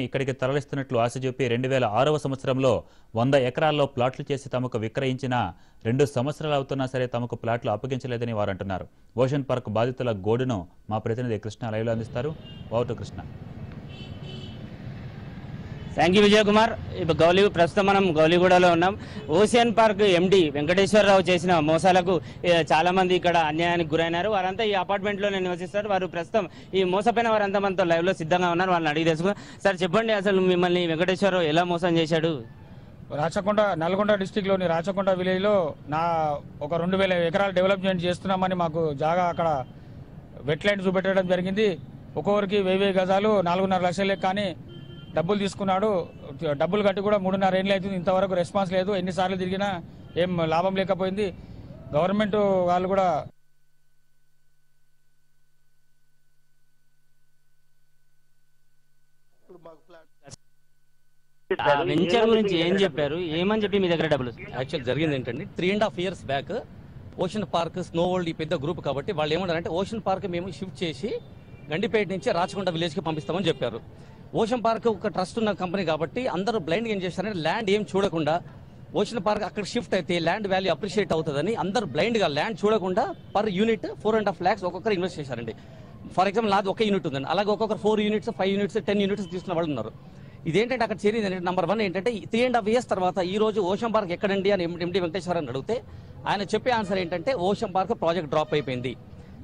ఇక్కడికి తరలిస్తున్నట్లు ఆశ చూపి 2006వ సంవత్సరంలో 100 ఎకరాల్లో ప్లాట్లు చేసి తమకు విక్రయించిన 2 సంవత్సరాలు అవుతున్నా సరే తమకు ప్లాట్లు అప్పగించలేదని వారు అంటున్నారు. ఓషన్ పార్క్ బాధితుల గోడును మా ప్రతినిధి కృష్ణ లైవ్లో అందిస్తారు. Over to Krishna. Thank you Vijay Kumar. ఇప్పుడు ప్రస్తుతం మనం గౌలిగూడలో ఉన్నాం. ఓషన్ పార్క్ ఎండి వెంకటేశ్వరరావు చేసిన మోసాలకు చాలా మంది ఇక్కడ అన్యాయానికి గురైనారు. వారంతా ఈ అపార్ట్మెంట్ లోనే నివసిస్తారు. వారు ప్రస్తుతం ఈ మోసపోయిన వారంతా మనతో లైవ్ లో సిద్ధంగా ఉన్నారు. వాళ్ళని అడిగి తెలుసుకున్నాం. సార్ చెప్పండి, అసలు మిమ్మల్ని వెంకటేశ్వరరావు ఎలా మోసం చేశాడు? నల్గొండ డిస్టిక్ లోని రాచకొండ విలేజ్ లో ఒక 2000 ఎకరాలు డెవలప్మెంట్ చేస్తున్నామని మాకు జాగా అక్కడ వెట్లాండ్ చూపెట్టడం జరిగింది. ఒక్కొక్కరికి 1000 గజాలు 4.5 లక్షలే కానీ డబ్బులు తీసుకున్నాడు. డబ్బులు కట్టి కూడా 3.5 ఏళ్ళు అవుతుంది. ఇంతవరకు రెస్పాన్స్ లేదు. ఎన్నిసార్లు తిరిగినా ఏం లాభం లేకపోయింది. గవర్నమెంట్ వాళ్ళు కూడా వెంచర్ గురించి ఏం చెప్పారు, ఏమని చెప్పి మీ దగ్గర డబ్బులు? యాక్చువల్ జరిగింది ఏంటంటే 3.5 years back ocean park snow world ఈ పెద్ద గ్రూప్ కాబట్టి వాళ్ళు ఏమన్నారంటే ఓషన్ పార్క్ మేము షిఫ్ట్ చేసి గండిపేట నుంచి రాచకొండ విలేజ్ కి పంపిస్తామని చెప్పారు. ఓషన్ పార్క్ ఒక ట్రస్ట్ ఉన్న కంపెనీ కాబట్టి అందరూ బ్లైండ్ ఏం చేస్తారంటే ల్యాండ్ ఏం చూడకుండా ఓషన్ పార్క్ అక్కడ షిఫ్ట్ అయితే ల్యాండ్ వాల్యూ అప్రిషియేట్ అవుతుందని అందరూ బ్లైండ్ గా ల్యాండ్ చూడకుండా పర్ యూనిట్ 4.5 lakhs ఒక్కొక్కరు ఇన్వెస్ట్ చేశారండి. ఫర్ ఎగ్జాంపుల్ నాది ఒక యూనిట్ ఉందండి, అలాగే ఒక్కొక్కరు 4 units 5 units 10 units తీసుకున్న వాళ్ళు ఉన్నారు. ఇదేంటంటే అక్కడ చేరింది ఏంటంటే నెంబర్ 1 ఏంటంటే 3.5 years తర్వాత ఈ రోజు ఓషన్ పార్క్ ఎక్కడండి అని ఎండి వెంకటేశ్వరరావు అడిగితే ఆయన చెప్పే ఆన్సర్ ఏంటంటే ఓషన్ పార్క్ ప్రాజెక్ట్ డ్రాప్ అయిపోయింది.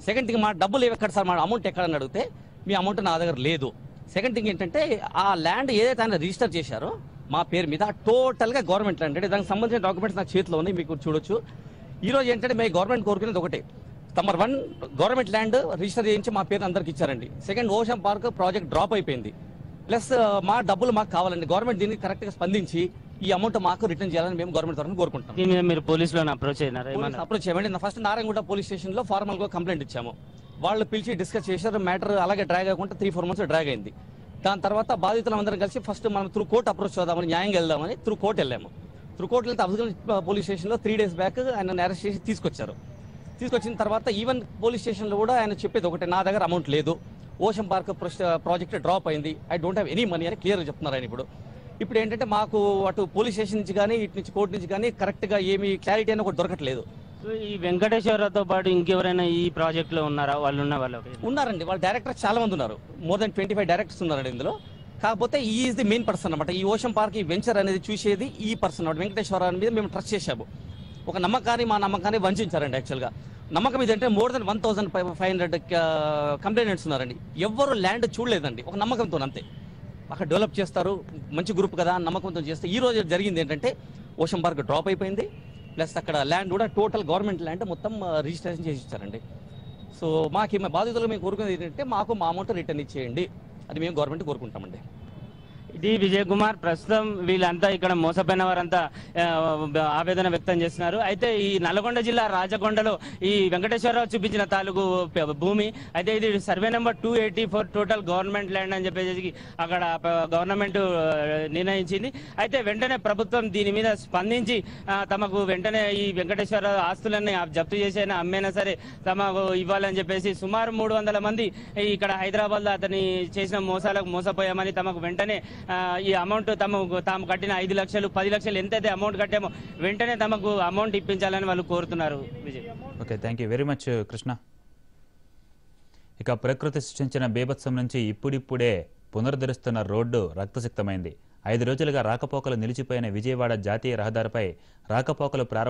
సెకండ్ థింగ్ మా డబ్బులు ఎక్కడ సార్, మా అమౌంట్ ఎక్కడని అడిగితే మీ అమౌంట్ నా దగ్గర లేదు. సెకండ్ థింగ్ ఏంటంటే ఆ ల్యాండ్ ఏదైతే ఆయన రిజిస్టర్ చేశారో మా పేరు మీద టోటల్ గా గవర్నమెంట్ ల్యాండ్ అంటే దానికి సంబంధించిన డాక్యుమెంట్స్ నా చేతిలో ఉన్నాయి, మీకు చూడొచ్చు. ఈ రోజు ఏంటంటే మేము గవర్నమెంట్ కోరుకునేది ఒకటే, నెంబర్ 1 గవర్నమెంట్ ల్యాండ్ రిజిస్టర్ చేయించి మా పేరు అందరికి ఇచ్చారండి. Second ocean park project drop అయిపోయింది. ప్లస్ మా డబ్బులు మాకు కావాలండి. గవర్నమెంట్ దీన్ని కరెక్ట్ గా స్పందించి ఈ అమౌంట్ మాకు రిటర్న్ చేయాలని మేము గవర్నమెంట్ తరఫున కోరుకుంటాం. మీరు పోలీసులను అప్రోచ్ చేయండి. ఫస్ట్ నారాయణగూడ పోలీస్ స్టేషన్ లో ఫార్మల్ గా కంప్లైంట్ ఇచ్చాము. వాళ్ళు పిలిచి డిస్కస్ చేశారు. మ్యాటర్ అలాగే డ్రాగ్ అవ్వకుండా 3-4 months డ్రాగ్ అయింది. దాని తర్వాత బాధితులందరం కలిసి ఫస్ట్ మనం త్రూ కోర్ట్ అప్రోచ్ చేద్దామని, న్యాయంగా వెళ్దామని త్రూ కోర్ట్ వెళ్ళాము. త్రూ కోర్ట్ వెళ్తే అఫ్జల్ పోలీస్ స్టేషన్ లో 3 days బ్యాక్ ఆయన అరెస్ట్ చేసి తీసుకొచ్చారు. తీసుకొచ్చిన తర్వాత ఈవెన్ పోలీస్ స్టేషన్ లో కూడా ఆయన చెప్పేది ఒకటే, నా దగ్గర అమౌంట్ లేదు, ఓషన్ పార్క్ ప్రాజెక్ట్ డ్రాప్ అయింది, I don't have any money అని క్లియర్ గా చెప్తున్నారు ఆయన. ఇప్పుడు ఏంటంటే మాకు అటు పోలీస్ స్టేషన్ నుంచి కానీ ఇటు నుంచి కోర్టు నుంచి కానీ కరెక్ట్ గా ఏమి క్లారిటీ అని ఒకటి దొరకట్లేదు. సో ఈ వెంకటేశ్వరరావుతో పాటు ఇంకెవరైనా ఈ ప్రాజెక్ట్ లో ఉన్నారా? వాళ్ళు ఉన్నారండి. వాళ్ళ డైరెక్టర్స్ చాలా మంది ఉన్నారు. మోర్ దెన్ 25 డైరెక్టర్స్ ఉన్నారండి ఇందులో. కాకపోతే ఈ ఈజ్ ది మెయిన్ పర్సన్ అనమాట. ఈ ఓషన్ పార్క్ ఈ వెంచర్ అనేది చూసేది ఈ పర్సన్ అనమాట. వెంకటేశ్వరరావు మీద మేము ట్రస్ట్ చేశాము. ఒక మా నమ్మకాన్ని వంచారండి. యాక్చువల్గా నమ్మకం ఇదంటే మోర్ దెన్ 1500 కంప్లైంట్స్ ఉన్నారండి. ఎవరు ల్యాండ్ చూడలేదండి, ఒక నమ్మకంతో అంతే. అక్కడ డెవలప్ చేస్తారు, మంచి గ్రూప్ కదా నమ్మకంతో చేస్తే ఈ రోజు జరిగింది ఏంటంటే ఓషన్ పార్క్ డ్రాప్ అయిపోయింది. ప్లస్ అక్కడ ల్యాండ్ కూడా టోటల్ గవర్నమెంట్ ల్యాండ్ మొత్తం రిజిస్ట్రేషన్ చేసి ఇచ్చారండి. సో మాకు బాధితులు మేము కోరుకునేది ఏంటంటే మాకు మా అమౌంట్ రిటర్న్ ఇచ్చేయండి, అది మేము గవర్నమెంట్ కోరుకుంటామండి. ఇది విజయ్ కుమార్. ప్రస్తుతం వీళ్ళంతా ఇక్కడ మోసపోయిన వారంతా ఆవేదన వ్యక్తం చేస్తున్నారు. అయితే ఈ నల్గొండ జిల్లా రాచకొండలో ఈ వెంకటేశ్వరరావు చూపించిన తాలూకు భూమి అయితే ఇది survey number 284 total government land అని చెప్పేసి అక్కడ గవర్నమెంట్ నిర్ణయించింది. అయితే వెంటనే ప్రభుత్వం దీని మీద స్పందించి తమకు వెంటనే ఈ వెంకటేశ్వరరావు ఆస్తులన్నీ జప్తు చేసైనా అమ్మైనా సరే తమకు ఇవ్వాలని చెప్పేసి సుమారు 300 మంది ఇక్కడ హైదరాబాద్ లో అతని చేసిన మోసాలకు మోసపోయామని తమకు వెంటనే ఈ అమౌంట్ తాము కట్టిన 5 లక్షలు 10 లక్షలు ఎంతైతే అమౌంట్ కట్టామో వెంటనే తమకు అమౌంట్ ఇప్పించాలని వాళ్ళు కోరుతున్నారు. Vijay. Okay, thank you very much Krishna. ఇక ప్రకృతి సృష్టించిన బీభత్సం నుంచి ఇప్పుడిప్పుడే పునరుద్ధరిస్తున్న రోడ్డు రక్తసిక్తమైంది. 5 రోజులుగా రాకపోకలు నిలిచిపోయిన విజయవాడ జాతీయ రహదారిపై రాకపోకలు ప్రారంభ